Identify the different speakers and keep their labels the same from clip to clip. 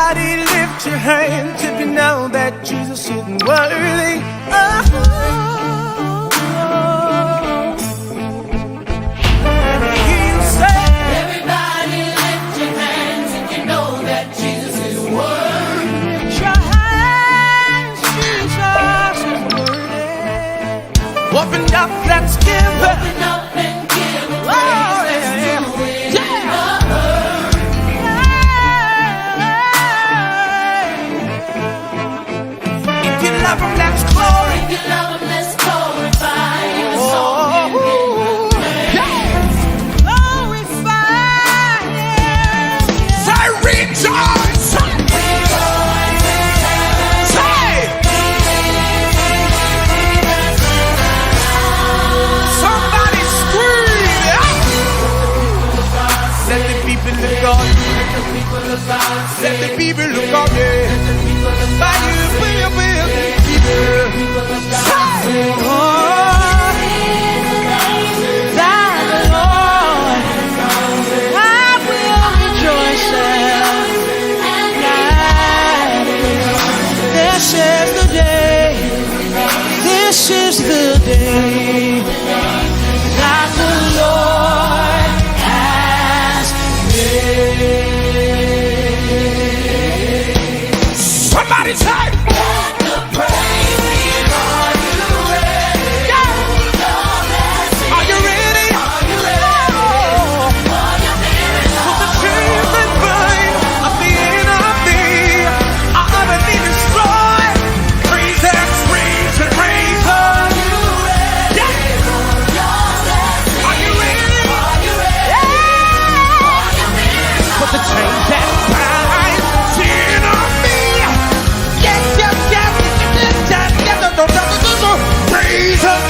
Speaker 1: Everybody lift your hands if you know that Jesus is worthy.
Speaker 2: Everybody lift your hands if you know that Jesus is worthy.
Speaker 1: Lift your hands, Jesus is worthy. Open up, let's give.
Speaker 2: Open up and give praise. Let's do it in a hurry.
Speaker 1: If you love him, let's glory.
Speaker 2: If you love him, let's glorify him. It's all we can do.
Speaker 1: Glorify him. Say rejoice. Say. Somebody scream. Let the people look on. Let the people look on. By you, this is the day that the Lord has made. Somebody say, let the praise begin. Are you ready? Yeah. Are you ready? Are you ready? For the truth and burn of the enemy are utterly destroyed. Praise and praise and praise. Are you ready? Yeah. Are you ready? Are you ready? Yeah. For the chains that bind the enemy. Yes, yes, yes, yes, yes, yes, praise him.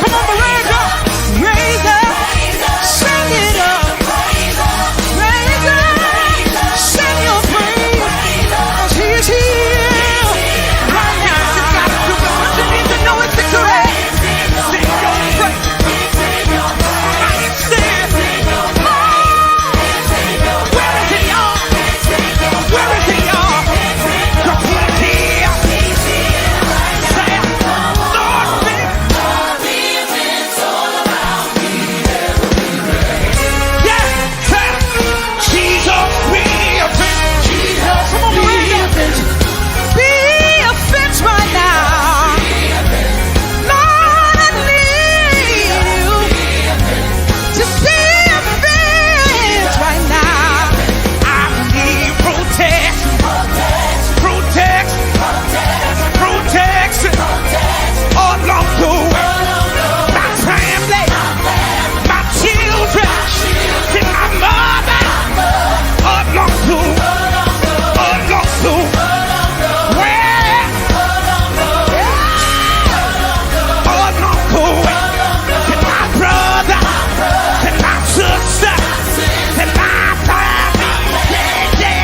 Speaker 1: Come on, raise up, raise up, sing it up, raise up, sing your praise, 'cause he's here right now. You gotta do it, but you need to know it's victory. Sing your praise, I said, where is it, y'all? Where is it, y'all? He's here. Say, Lord, yeah, say, Jesus, be a fence. Come on, be a fence. Be a fence right now. Lord, I need you to be a fence right now. I need protection, all along the way. My family, my children, and my mother, all along the way. Where? All along the way. And my brother, and my sister, and my family. Yeah.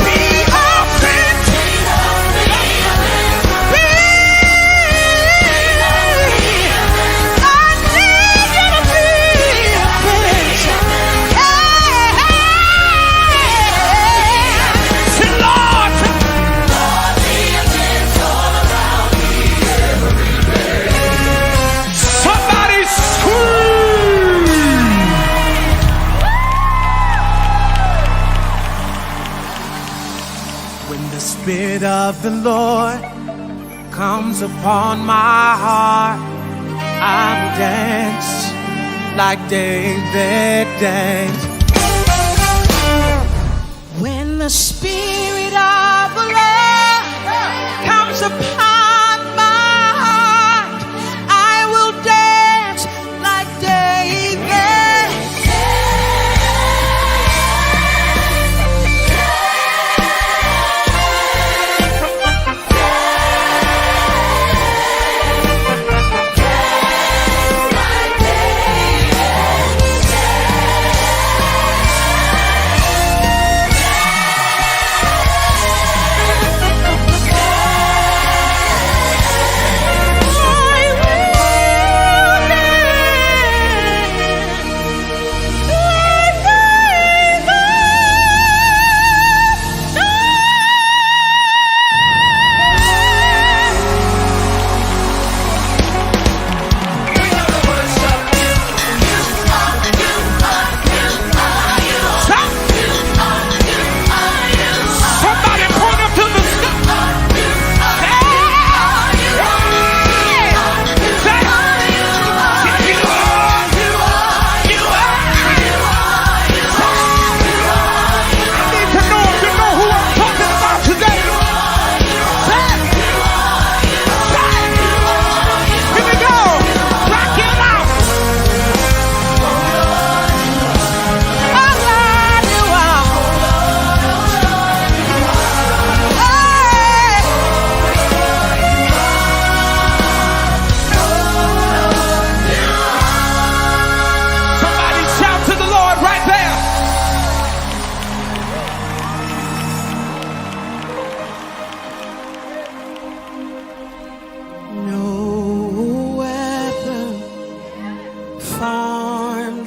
Speaker 1: Be a fence. When the Spirit of the Lord comes upon my heart, I will dance like David danced. When the Spirit of the Lord comes upon my heart, I will dance like David.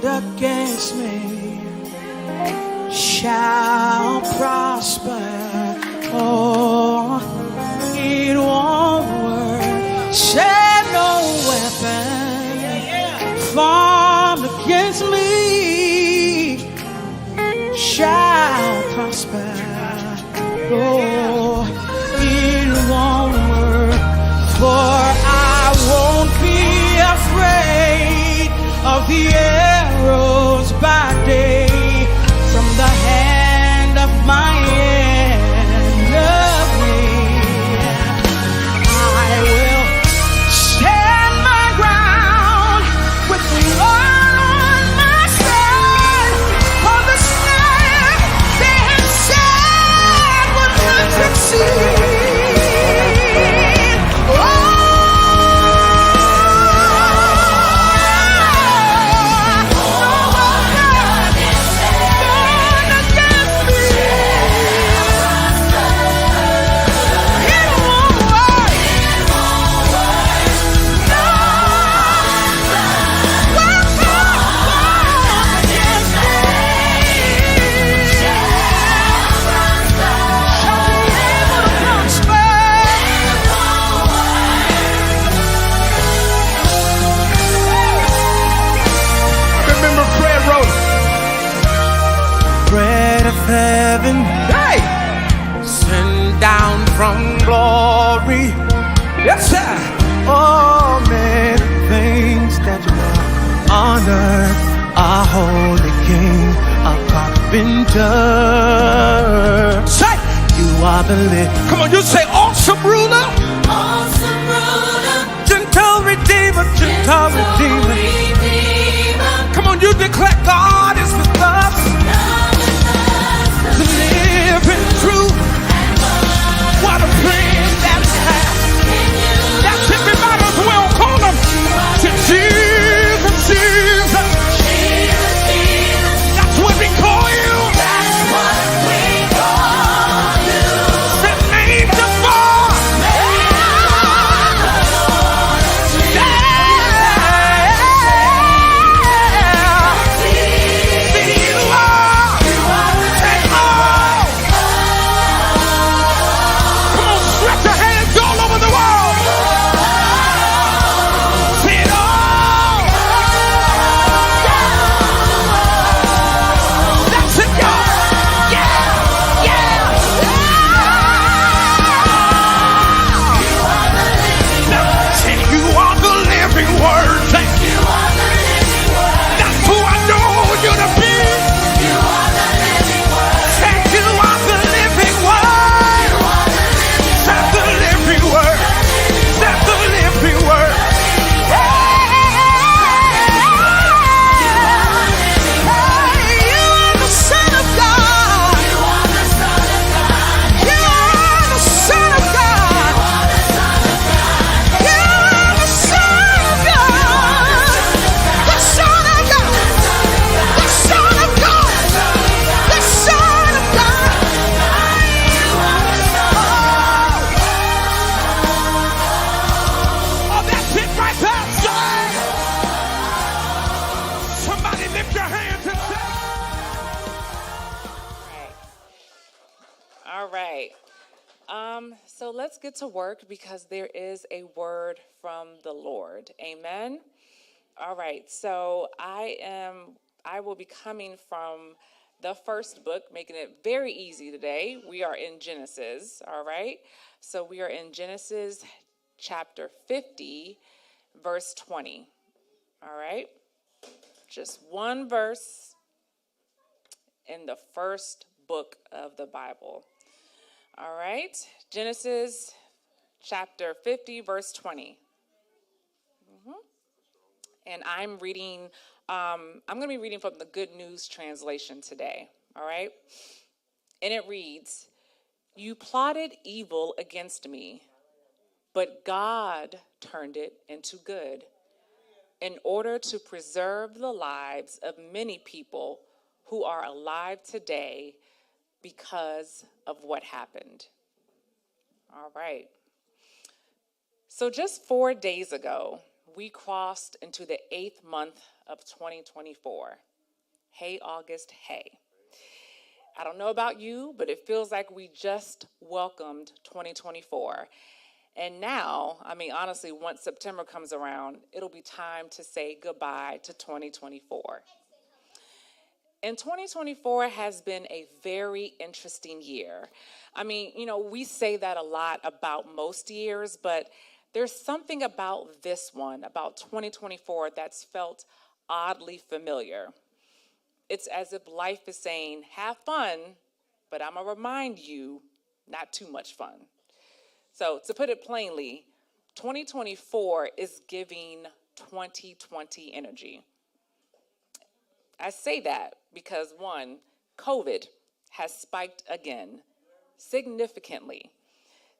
Speaker 1: against me shall prosper. Oh, it won't work. Say no weapon formed against me shall prosper. Oh, it won't work. For I won't be afraid of the arrows by day from the hand of my enemy. I will stand my ground with the Lord on my side. For the snare they have set will not succeed. Bread of heaven, hey, sent down from glory. Yes, sir. Oh, man, things that you are on earth, a holy king, a carpenter. Say, you are the lid. Come on, you say, awesome ruler.
Speaker 2: Awesome ruler.
Speaker 1: Gentle redeemer, gentle redeemer. Come on, you declare God is with us. Living true. What a friend that's had. That's everybody as well. Call him to Jesus, Jesus. That's what we call you.
Speaker 2: That's what we call you.
Speaker 1: The name of God.
Speaker 3: So let's get to work because there is a word from the Lord. Amen. All right. So I will be coming from the first book, making it very easy today. We are in Genesis. All right. So we are in Genesis chapter 50, verse 20. All right. Just one verse in the first book of the Bible. All right, Genesis chapter 50, verse 20. And I'm reading, I'm going to be reading from the Good News translation today. All right. And it reads, "You plotted evil against me, but God turned it into good in order to preserve the lives of many people who are alive today because of what happened." All right. So just 4 days ago, we crossed into the 8th month of 2024. Hey, August, hey. I don't know about you, but it feels like we just welcomed 2024. And now, honestly, once September comes around, it'll be time to say goodbye to 2024. And 2024 has been a very interesting year. We say that a lot about most years, but there's something about this one, about 2024, that's felt oddly familiar. It's as if life is saying, have fun, but I'm going to remind you, not too much fun. So to put it plainly, 2024 is giving 2020 energy. I say that because, one, COVID has spiked again, significantly.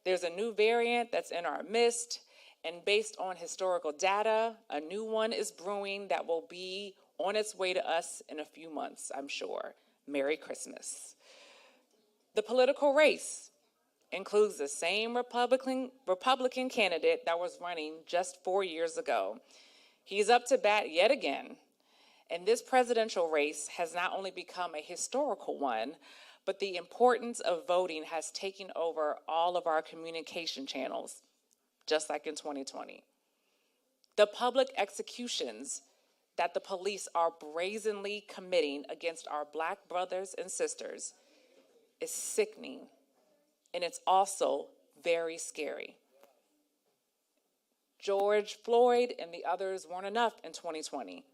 Speaker 3: There's a new variant that's in our midst, and based on historical data, a new one is brewing that will be on its way to us in a few months, I'm sure. Merry Christmas. The political race includes the same Republican candidate that was running just 4 years ago. He's up to bat yet again. And this presidential race has not only become a historical one, but the importance of voting has taken over all of our communication channels, just like in 2020. The public executions that the police are brazenly committing against our Black brothers and sisters is sickening, and it's also very scary. George Floyd and the others weren't enough in 2020.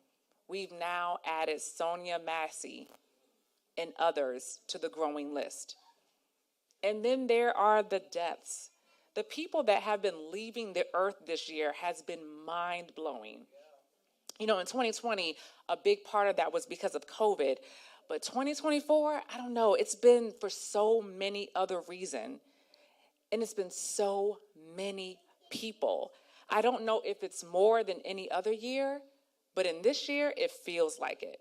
Speaker 3: We've now added Sonia Massey and others to the growing list. And then there are the deaths. The people that have been leaving the earth this year has been mind-blowing. In 2020, a big part of that was because of COVID. But 2024, I don't know, it's been for so many other reasons. And it's been so many people. I don't know if it's more than any other year, but in this year, it feels like it.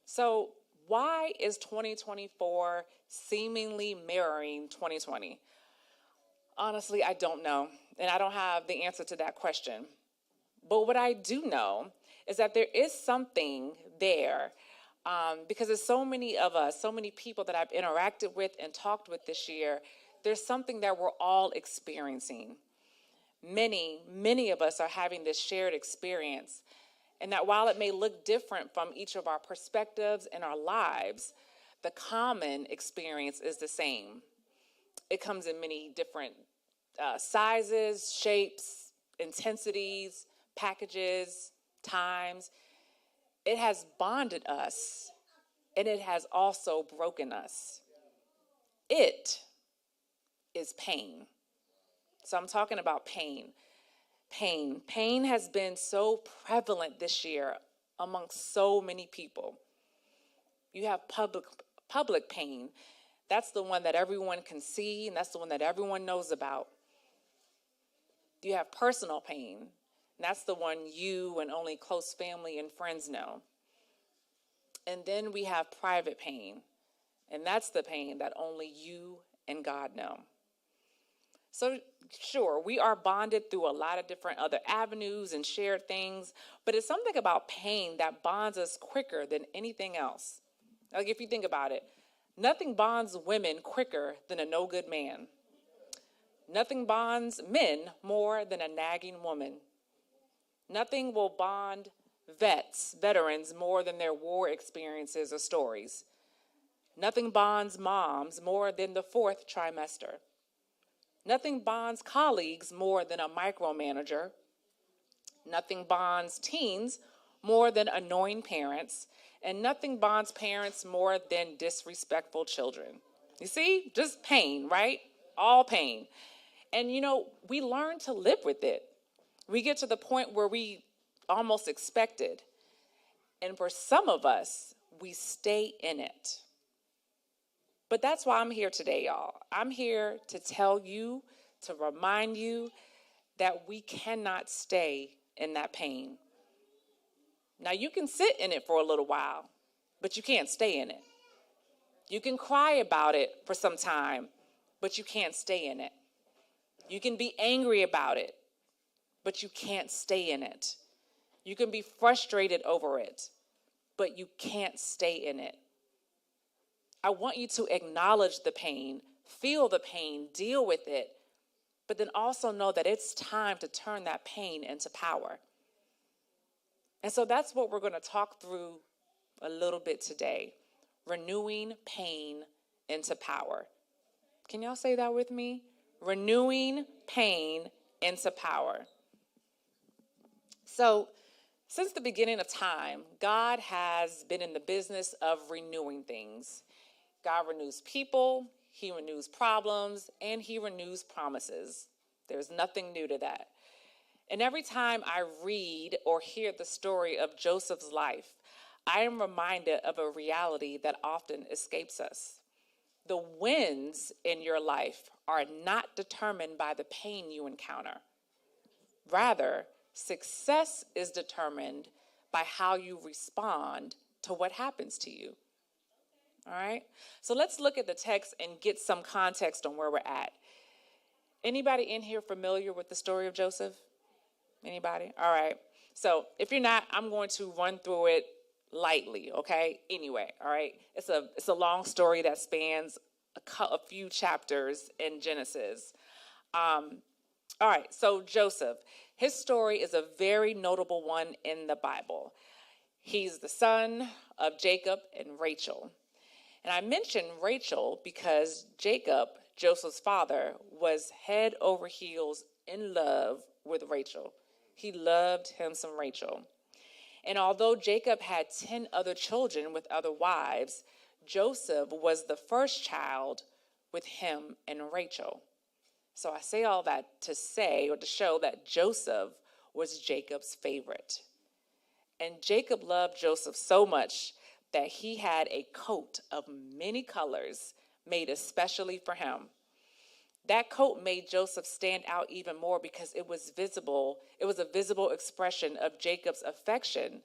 Speaker 3: So why is 2024 seemingly mirroring 2020? Honestly, I don't know, and I don't have the answer to that question. But what I do know is that there is something there, because there's so many of us, so many people that I've interacted with and talked with this year. There's something that we're all experiencing. Many of us are having this shared experience, and that while it may look different from each of our perspectives and our lives, the common experience is the same. It comes in many different sizes, shapes, intensities, packages, times. It has bonded us, and it has also broken us. It is pain. So I'm talking about pain. Pain has been so prevalent this year amongst so many people. You have public pain. That's the one that everyone can see, and that's the one that everyone knows about. You have personal pain, and that's the one you and only close family and friends know. And then we have private pain, and that's the pain that only you and God know. So sure, we are bonded through a lot of different other avenues and shared things, but it's something about pain that bonds us quicker than anything else. Like if you think about it, nothing bonds women quicker than a no-good man. Nothing bonds men more than a nagging woman. Nothing will bond veterans more than their war experiences or stories. Nothing bonds moms more than the 4th trimester. Nothing bonds colleagues more than a micromanager. Nothing bonds teens more than annoying parents. And nothing bonds parents more than disrespectful children. You see, just pain, right? All pain. And we learn to live with it. We get to the point where we almost expect it. And for some of us, we stay in it. But that's why I'm here today, y'all. I'm here to tell you, to remind you that we cannot stay in that pain. Now, you can sit in it for a little while, but you can't stay in it. You can cry about it for some time, but you can't stay in it. You can be angry about it, but you can't stay in it. You can be frustrated over it, but you can't stay in it. I want you to acknowledge the pain, feel the pain, deal with it, but then also know that it's time to turn that pain into power. And so that's what we're going to talk through a little bit today. Renewing pain into power. Can y'all say that with me? Renewing pain into power. So, since the beginning of time, God has been in the business of renewing things. God renews people, he renews problems, and he renews promises. There's nothing new to that. And every time I read or hear the story of Joseph's life, I am reminded of a reality that often escapes us. The wins in your life are not determined by the pain you encounter. Rather, success is determined by how you respond to what happens to you. All right? So let's look at the text and get some context on where we're at. Anybody in here familiar with the story of Joseph? Anybody? All right. So if you're not, I'm going to run through it lightly, okay? Anyway, all right? It's a long story that spans a few chapters in Genesis. All right, so Joseph, his story is a very notable one in the Bible. He's the son of Jacob and Rachel. And I mention Rachel because Jacob, Joseph's father, was head over heels in love with Rachel. He loved him some Rachel. And although Jacob had 10 other children with other wives, Joseph was the first child with him and Rachel. So I say all that to say or to show that Joseph was Jacob's favorite. And Jacob loved Joseph so much that he had a coat of many colors made especially for him. That coat made Joseph stand out even more because it was visible. It was a visible expression of Jacob's affection,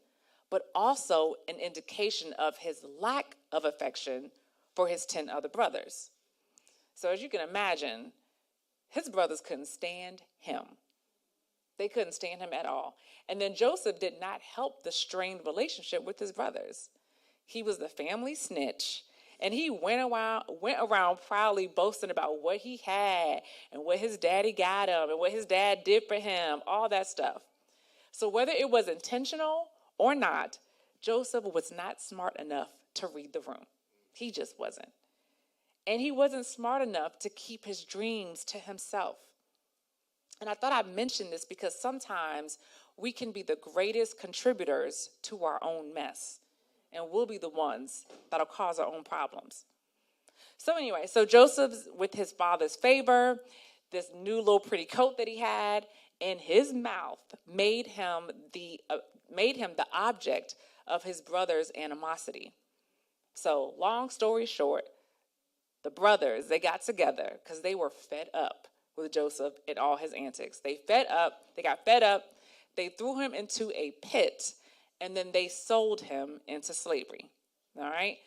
Speaker 3: but also an indication of his lack of affection for his 10 other brothers. So as you can imagine, his brothers couldn't stand him. They couldn't stand him at all. And then Joseph did not help the strained relationship with his brothers. He was the family snitch, and he went around proudly boasting about what he had and what his daddy got him and what his dad did for him, all that stuff. So whether it was intentional or not, Joseph was not smart enough to read the room. He just wasn't. And he wasn't smart enough to keep his dreams to himself. And I thought I'd mention this because sometimes we can be the greatest contributors to our own mess. And we'll be the ones that'll cause our own problems. So anyway, so Joseph's with his father's favor, this new little pretty coat that he had, and his mouth made him the object of his brother's animosity. So long story short, the brothers, they got together because they were fed up with Joseph and all his antics. They got fed up, they threw him into a pit, and then they sold him into slavery. All right?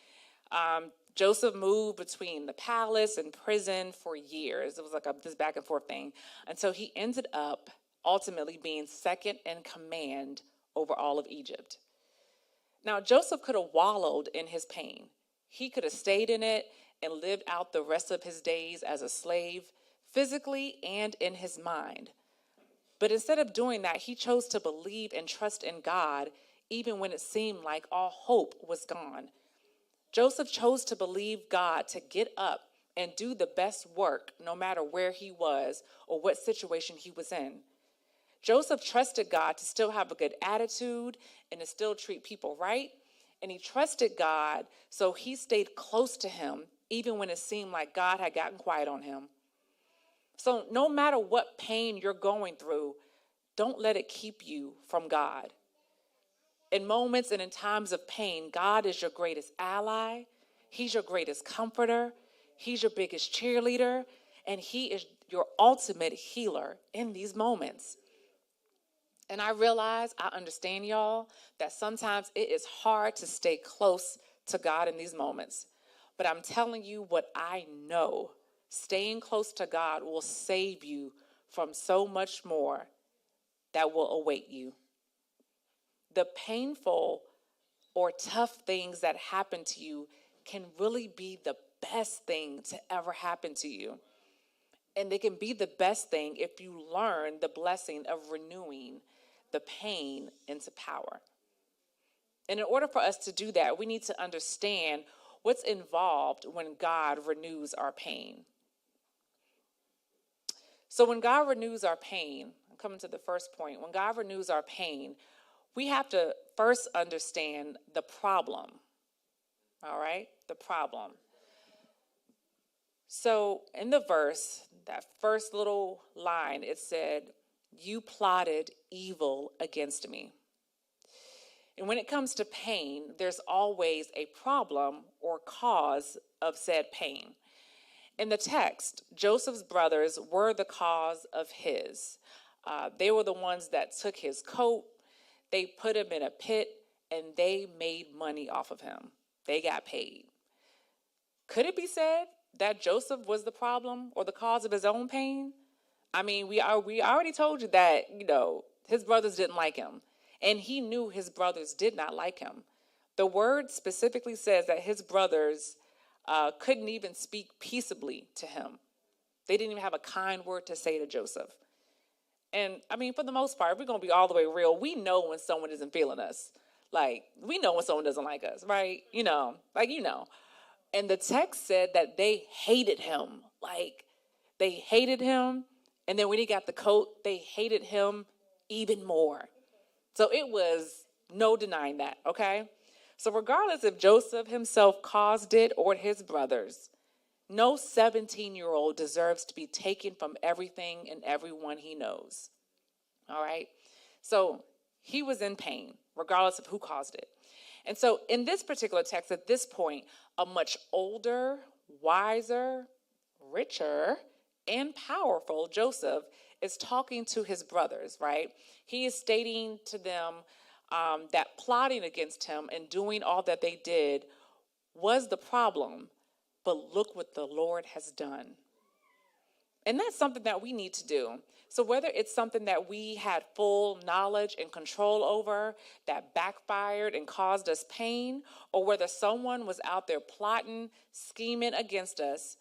Speaker 3: Joseph moved between the palace and prison for years. It was like this back and forth thing until he ended up ultimately being second in command over all of Egypt. Now, Joseph could have wallowed in his pain. He could have stayed in it and lived out the rest of his days as a slave, physically and in his mind. But instead of doing that, he chose to believe and trust in God, even when it seemed like all hope was gone. Joseph chose to believe God to get up and do the best work, no matter where he was or what situation he was in. Joseph trusted God to still have a good attitude and to still treat people right. And he trusted God, so he stayed close to him, even when it seemed like God had gotten quiet on him. So no matter what pain you're going through, don't let it keep you from God. In moments and in times of pain, God is your greatest ally. He's your greatest comforter. He's your biggest cheerleader. And he is your ultimate healer in these moments. And I realize, I understand y'all, that sometimes it is hard to stay close to God in these moments. But I'm telling you what I know. Staying close to God will save you from so much more that will await you. The painful or tough things that happen to you can really be the best thing to ever happen to you. And they can be the best thing if you learn the blessing of renewing the pain into power. And in order for us to do that, we need to understand what's involved when God renews our pain. So when God renews our pain, I'm coming to the first point, when God renews our pain, we have to first understand the problem. All right? The problem. So in the verse, that first little line, it said, "You plotted evil against me." And when it comes to pain, there's always a problem or cause of said pain. In the text, Joseph's brothers were the cause of his. They were the ones that took his coat, they put him in a pit, and they made money off of him. They got paid. Could it be said that Joseph was the problem or the cause of his own pain? I mean, we already told you that, his brothers didn't like him. And he knew his brothers did not like him. The word specifically says that his brothers couldn't even speak peaceably to him. They didn't even have a kind word to say to Joseph. And I mean, for the most part, if we're going to be all the way real, we know when someone isn't feeling us. Like, we know when someone doesn't like us, right? And the text said that they hated him. Like, they hated him. And then when he got the coat, they hated him even more. So it was no denying that, okay? So regardless if Joseph himself caused it or his brothers, no 17-year-old deserves to be taken from everything and everyone he knows, all right? So he was in pain, regardless of who caused it. And so in this particular text, at this point, a much older, wiser, richer, and powerful Joseph is talking to his brothers, right? He is stating to them that plotting against him and doing all that they did was the problem, but look what the Lord has done. And that's something that we need to do. So whether it's something that we had full knowledge and control over that backfired and caused us pain, or whether someone was out there plotting, scheming against us,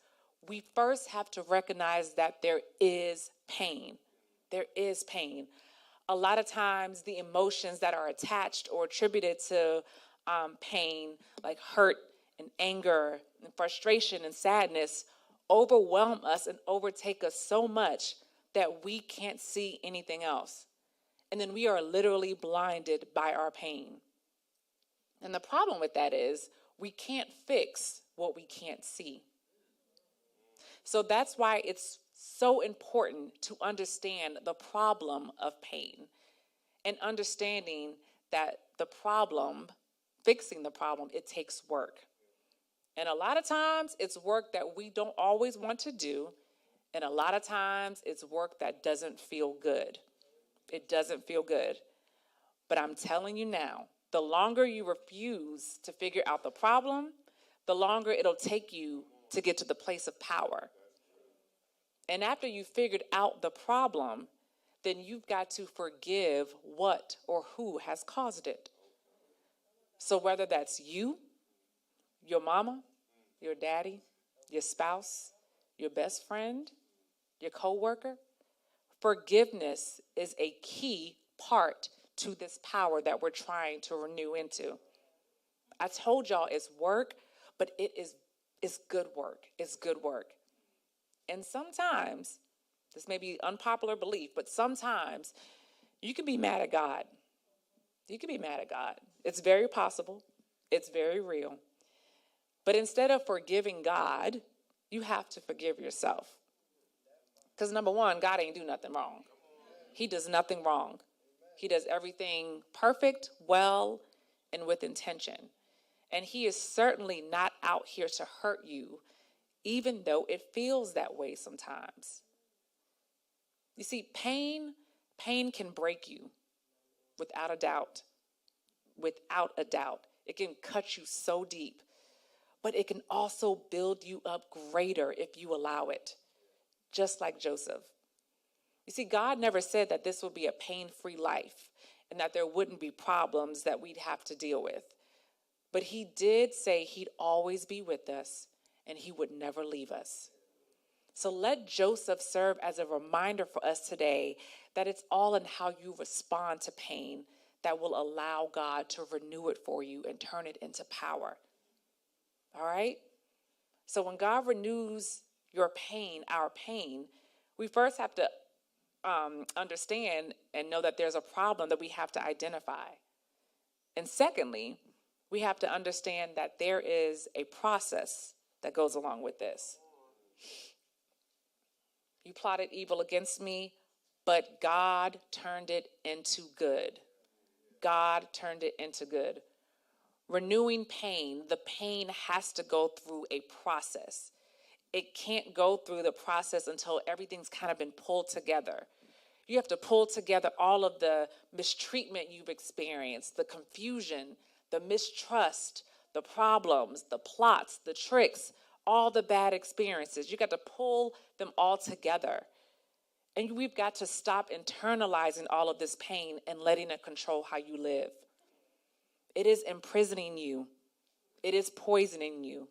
Speaker 3: we first have to recognize that there is pain. There is pain. A lot of times the emotions that are attached or attributed to pain, like hurt and anger and frustration and sadness, overwhelm us and overtake us so much that we can't see anything else. And then we are literally blinded by our pain. And the problem with that is we can't fix what we can't see. So that's why it's so important to understand the problem of pain and understanding that the problem, fixing the problem, it takes work. And a lot of times it's work that we don't always want to do. And a lot of times it's work that doesn't feel good. It doesn't feel good. But I'm telling you now, the longer you refuse to figure out the problem, the longer it'll take you to get to the place of power. And after you've figured out the problem, then you've got to forgive what or who has caused it. So whether that's you, your mama, your daddy, your spouse, your best friend, your coworker, forgiveness is a key part to this power that we're trying to renew into. I told y'all it's work, but it's good work. It's good work. And sometimes, this may be unpopular belief, but sometimes you can be mad at God. You can be mad at God. It's very possible. It's very real. But instead of forgiving God, you have to forgive yourself. Because number one, God ain't do nothing wrong. He does nothing wrong. He does everything perfect, well, and with intention. And he is certainly not out here to hurt you, even though it feels that way sometimes. You see, pain can break you without a doubt. Without a doubt. It can cut you so deep. But it can also build you up greater if you allow it, just like Joseph. You see, God never said that this would be a pain-free life and that there wouldn't be problems that we'd have to deal with. But he did say he'd always be with us and he would never leave us. So let Joseph serve as a reminder for us today that it's all in how you respond to pain that will allow God to renew it for you and turn it into power. All right? So when God renews your pain, our pain, we first have to understand and know that there's a problem that we have to identify. And secondly, we have to understand that there is a process that goes along with this. You plotted evil against me, but God turned it into good. God turned it into good. Renewing pain, the pain has to go through a process. It can't go through the process until everything's kind of been pulled together. You have to pull together all of the mistreatment you've experienced, the confusion, the mistrust, the problems, the plots, the tricks, all the bad experiences. You got to pull them all together. And we've got to stop internalizing all of this pain and letting it control how you live. It is imprisoning you. It is poisoning you.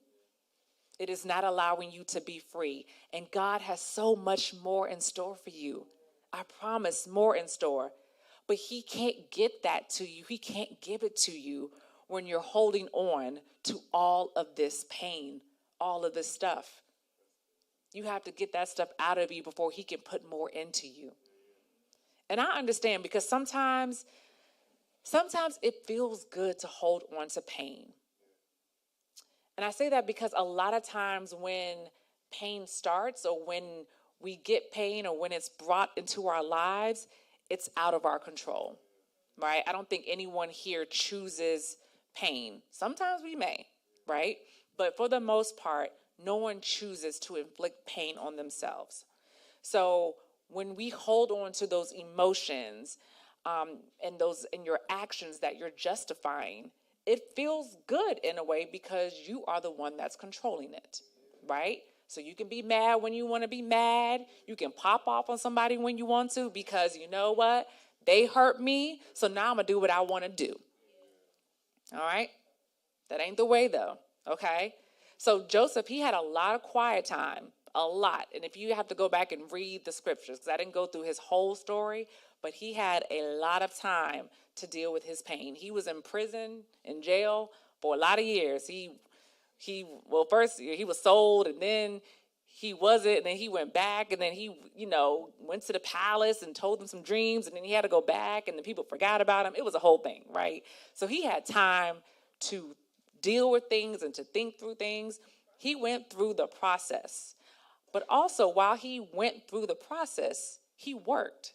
Speaker 3: It is not allowing you to be free. And God has so much more in store for you. I promise, more in store. But he can't get that to you. He can't give it to you when you're holding on to all of this pain, all of this stuff. You have to get that stuff out of you before he can put more into you. And I understand because sometimes it feels good to hold on to pain. And I say that because a lot of times when pain starts or when we get pain or when it's brought into our lives, it's out of our control, right? I don't think anyone here chooses pain. Sometimes we may, right? But for the most part, no one chooses to inflict pain on themselves. So when we hold on to those emotions and your actions that you're justifying, it feels good in a way because you are the one that's controlling it, right? So you can be mad when you want to be mad. You can pop off on somebody when you want to because you know what? They hurt me, so now I'm going to do what I want to do. All right? That ain't the way though, okay? So Joseph, he had a lot of quiet time, a lot. And if you have to go back and read the scriptures, because I didn't go through his whole story, but he had a lot of time to deal with his pain. He was in prison, in jail for a lot of years. First he was sold, and then he wasn't, and then he went back, and then he, went to the palace and told them some dreams, and then he had to go back, and the people forgot about him. It was a whole thing, right? So he had time to deal with things and to think through things. He went through the process. But also, while he went through the process, he worked.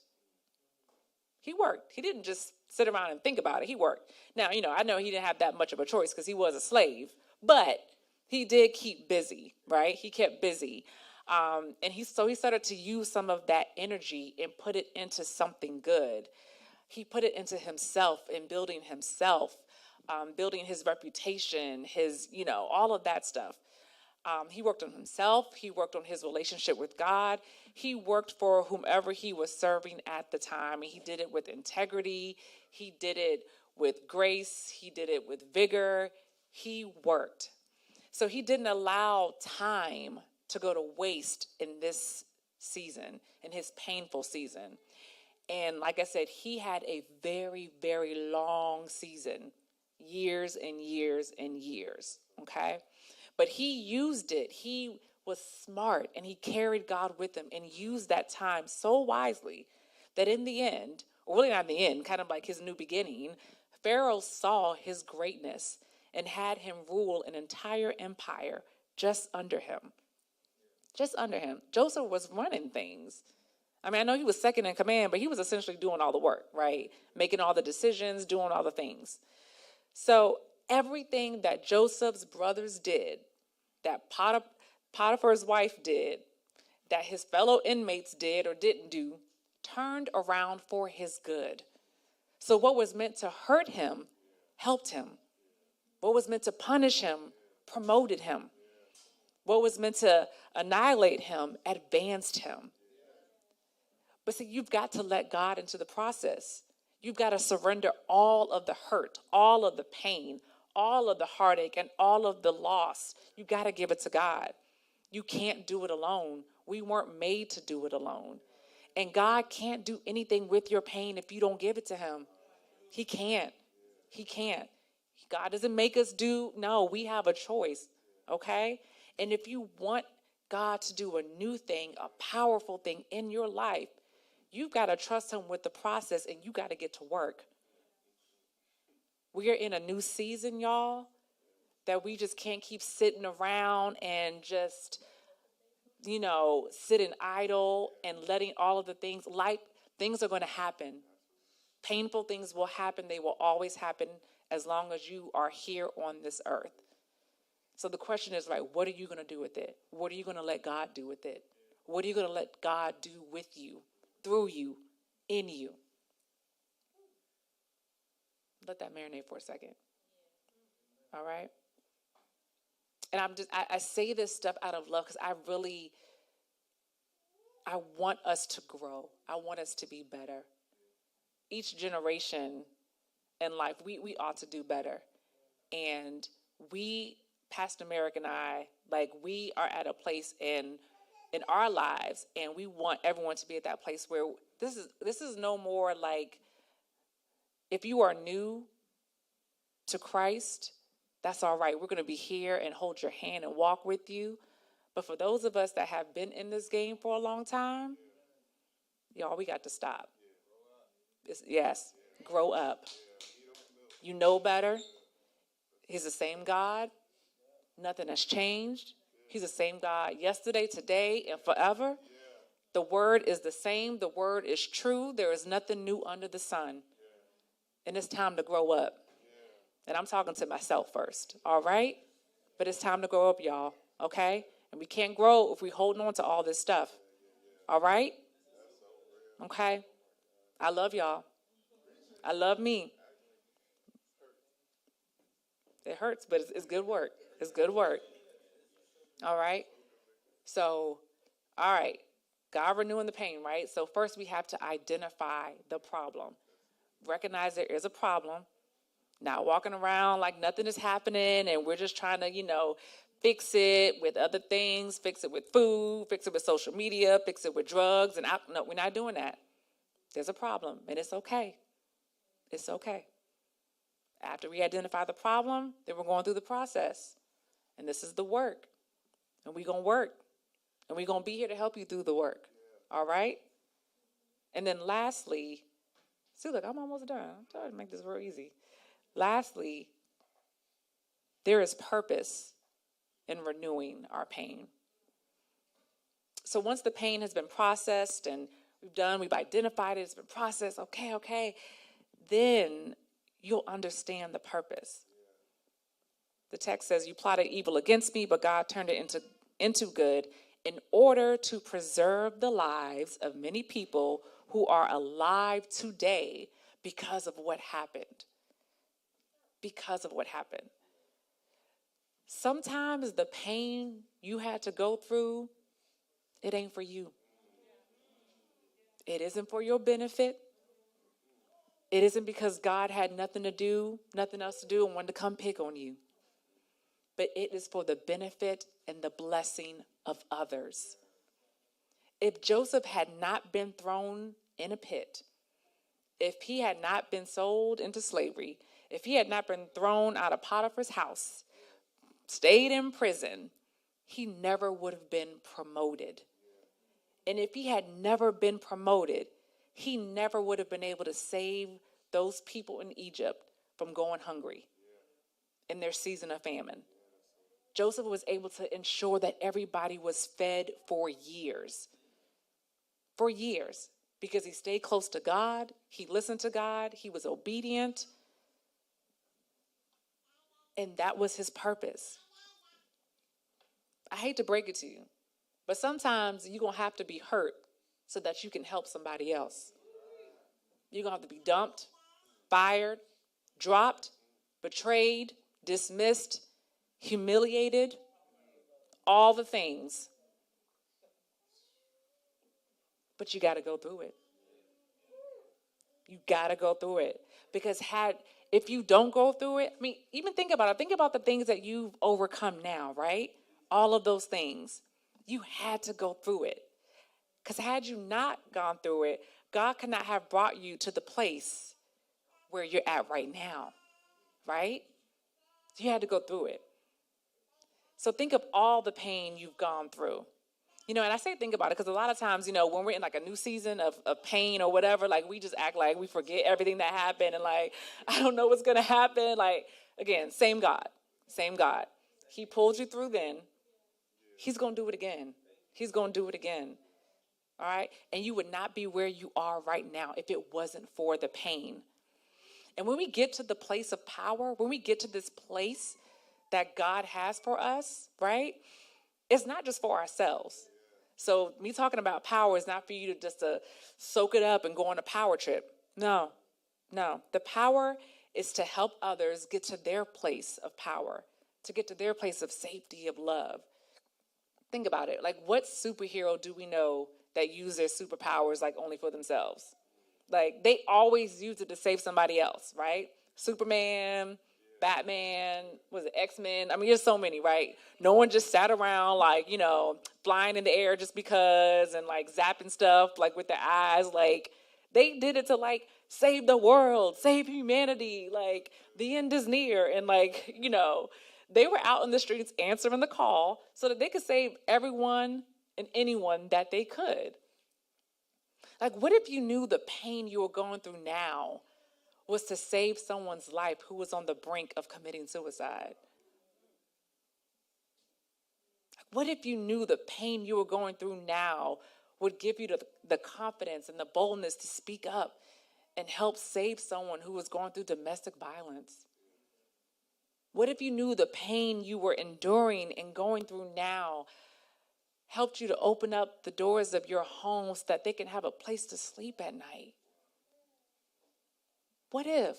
Speaker 3: He worked. He didn't just sit around and think about it. He worked. Now, I know he didn't have that much of a choice because he was a slave, but he did keep busy, right? He kept busy. And he started to use some of that energy and put it into something good. He put it into himself and building himself, building his reputation, all of that stuff. He worked on himself. He worked on his relationship with God. He worked for whomever he was serving at the time. And he did it with integrity. He did it with grace. He did it with vigor. He worked. So he didn't allow time to go to waste in this season, in his painful season. And like I said, he had a very, very long season, years and years and years, okay? But he used it. He was smart, and he carried God with him and used that time so wisely that in the end, or really not in the end, kind of like his new beginning, Pharaoh saw his greatness and had him rule an entire empire just under him. Just under him. Joseph was running things. I mean, I know he was second in command, but he was essentially doing all the work, right? Making all the decisions, doing all the things. So everything that Joseph's brothers did, that Potiphar's wife did, that his fellow inmates did or didn't do, turned around for his good. So what was meant to hurt him helped him. What was meant to punish him promoted him. What was meant to annihilate him advanced him. But see, you've got to let God into the process. You've got to surrender all of the hurt, all of the pain, all of the heartache, and all of the loss. You got to give it to God. You can't do it alone. We weren't made to do it alone. And God can't do anything with your pain if you don't give it to him. He can't. He can't. God doesn't make us do, no, we have a choice, okay? And if you want God to do a new thing, a powerful thing in your life, you've got to trust him with the process, and you got to get to work. We are in a new season, y'all, that we just can't keep sitting around and just, sitting idle and letting all of the things, things are going to happen. Painful things will happen. They will always happen as long as you are here on this earth. So the question is, what are you going to do with it? What are you going to let God do with it? What are you going to let God do with you, through you, in you? Let that marinate for a second. All right? And I say this stuff out of love because I want us to grow. I want us to be better. Each generation in life, we ought to do better. And Pastor Merrick and I, we are at a place in our lives, and we want everyone to be at that place where this is no more like, if you are new to Christ, that's all right. We're going to be here and hold your hand and walk with you. But for those of us that have been in this game for a long time, y'all, we got to stop. Yes, grow up. You know better. He's the same God. Nothing has changed. He's the same God yesterday, today, and forever. The word is the same. The word is true. There is nothing new under the sun. And it's time to grow up. And I'm talking to myself first, all right? But it's time to grow up, y'all, okay? And we can't grow if we're holding on to all this stuff, all right? Okay? I love y'all. I love me. It hurts, but it's good work. It's good work. All right? So, all right. God renewing the pain, right? So first we have to identify the problem. Recognize there is a problem. Not walking around like nothing is happening and we're just trying to, fix it with other things, fix it with food, fix it with social media, fix it with drugs. And no, we're not doing that. There's a problem, and it's okay. It's okay. After we identify the problem, then we're going through the process. And this is the work. And we're going to work. And we're going to be here to help you through the work. All right? And then lastly, see, look, I'm almost done. I'm trying to make this real easy. Lastly, there is purpose in renewing our pain. So once the pain has been processed and we've identified it, it's been processed, okay, then you'll understand the purpose. The text says, you plotted evil against me, but God turned it into good in order to preserve the lives of many people who are alive today because of what happened. Because of what happened. Sometimes the pain you had to go through, it ain't for you. It isn't for your benefit. It isn't because God had nothing else to do and wanted to come pick on you. But it is for the benefit and the blessing of others. If Joseph had not been thrown in a pit, if he had not been sold into slavery, if he had not been thrown out of Potiphar's house, stayed in prison, he never would have been promoted. And if he had never been promoted, he never would have been able to save those people in Egypt from going hungry in their season of famine. Joseph was able to ensure that everybody was fed for years. For years. Because he stayed close to God. He listened to God. He was obedient. And that was his purpose. I hate to break it to you, but sometimes you're going to have to be hurt so that you can help somebody else. You're going to have to be dumped, fired, dropped, betrayed, dismissed, humiliated, all the things. but you got to go through it. You got to go through it. Because if you don't go through it, I mean, even think about it. Think about the things that you've overcome now, right? All of those things. You had to go through it. Because had you not gone through it, God could not have brought you to the place where you're at right now, right? You had to go through it. So think of all the pain you've gone through. And I say think about it because a lot of times, when we're in like a new season of pain or whatever, like we just act like we forget everything that happened and like, I don't know what's going to happen. Like, again, same God. He pulled you through then. He's going to do it again. He's going to do it again. All right. And you would not be where you are right now if it wasn't for the pain. And when we get to the place of power, when we get to this place that God has for us, right? It's not just for ourselves. So me talking about power is not for you to just soak it up and go on a power trip. No. The power is to help others get to their place of power, to get to their place of safety, of love. Think about it. Like, what superhero do we know that use their superpowers like only for themselves? Like, they always use it to save somebody else, right? Superman, Batman, was it X-Men? I mean, there's so many, right? No one just sat around like, flying in the air just because and like zapping stuff like with their eyes. Like, they did it to like save the world, save humanity. Like, the end is near. And like, they were out in the streets answering the call so that they could save everyone and anyone that they could. Like, what if you knew the pain you were going through now was to save someone's life who was on the brink of committing suicide? What if you knew the pain you were going through now would give you the confidence and the boldness to speak up and help save someone who was going through domestic violence? What if you knew the pain you were enduring and going through now helped you to open up the doors of your home so that they can have a place to sleep at night? What if?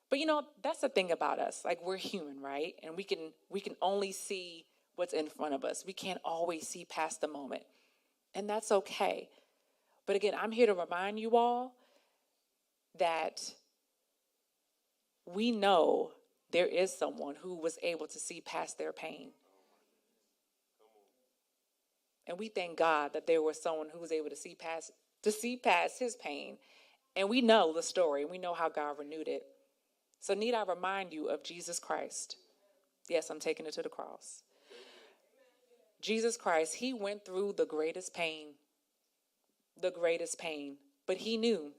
Speaker 3: But that's the thing about us. Like, we're human, right? And we can only see what's in front of us. We can't always see past the moment. And that's okay. But again, I'm here to remind you all that we know there is someone who was able to see past their pain. And we thank God that there was someone who was able to see past his pain. And we know the story. We know how God renewed it. So need I remind you of Jesus Christ? Yes, I'm taking it to the cross. Jesus Christ, he went through the greatest pain, but he knew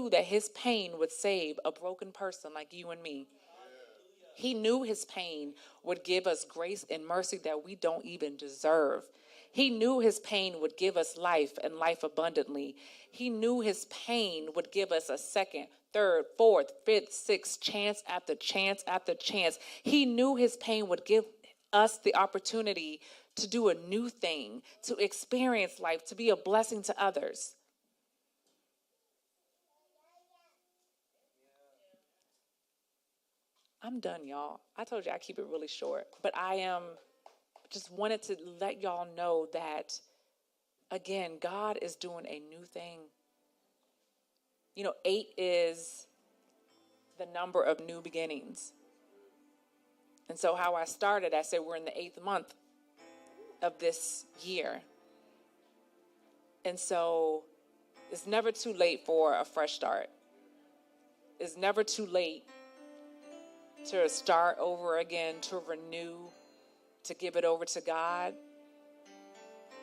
Speaker 3: that his pain would save a broken person like you and me. He knew his pain would give us grace and mercy that we don't even deserve. He knew his pain would give us life and life abundantly. He knew his pain would give us a second, third, fourth, fifth, sixth chance after chance after chance. He knew his pain would give us the opportunity to do a new thing, to experience life, to be a blessing to others. I'm done, y'all. I told you I keep it really short, but I just wanted to let y'all know that, again, God is doing a new thing. 8 is the number of new beginnings. And so how I started, I said we're in the 8th month of this year. And so it's never too late for a fresh start. It's never too late to start over again, to renew, to give it over to God.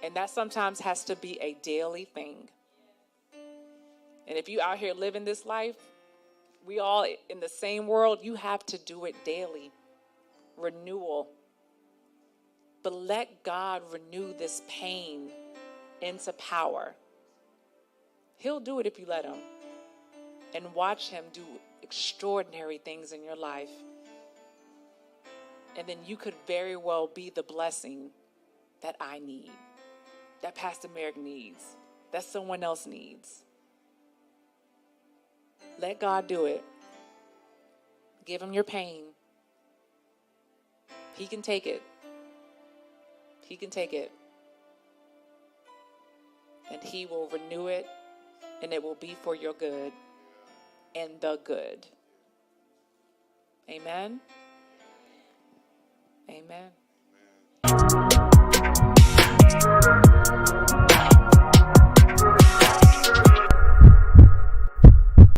Speaker 3: And that sometimes has to be a daily thing. And if you out here living this life, we all in the same world, you have to do it daily. Renewal. But let God renew this pain into power. He'll do it if you let him. And watch him do extraordinary things in your life. And then you could very well be the blessing that I need, that Pastor Merrick needs, that someone else needs. Let God do it. Give him your pain. He can take it. He can take it. and he will renew it, and it will be for your good and the good. Amen. Amen.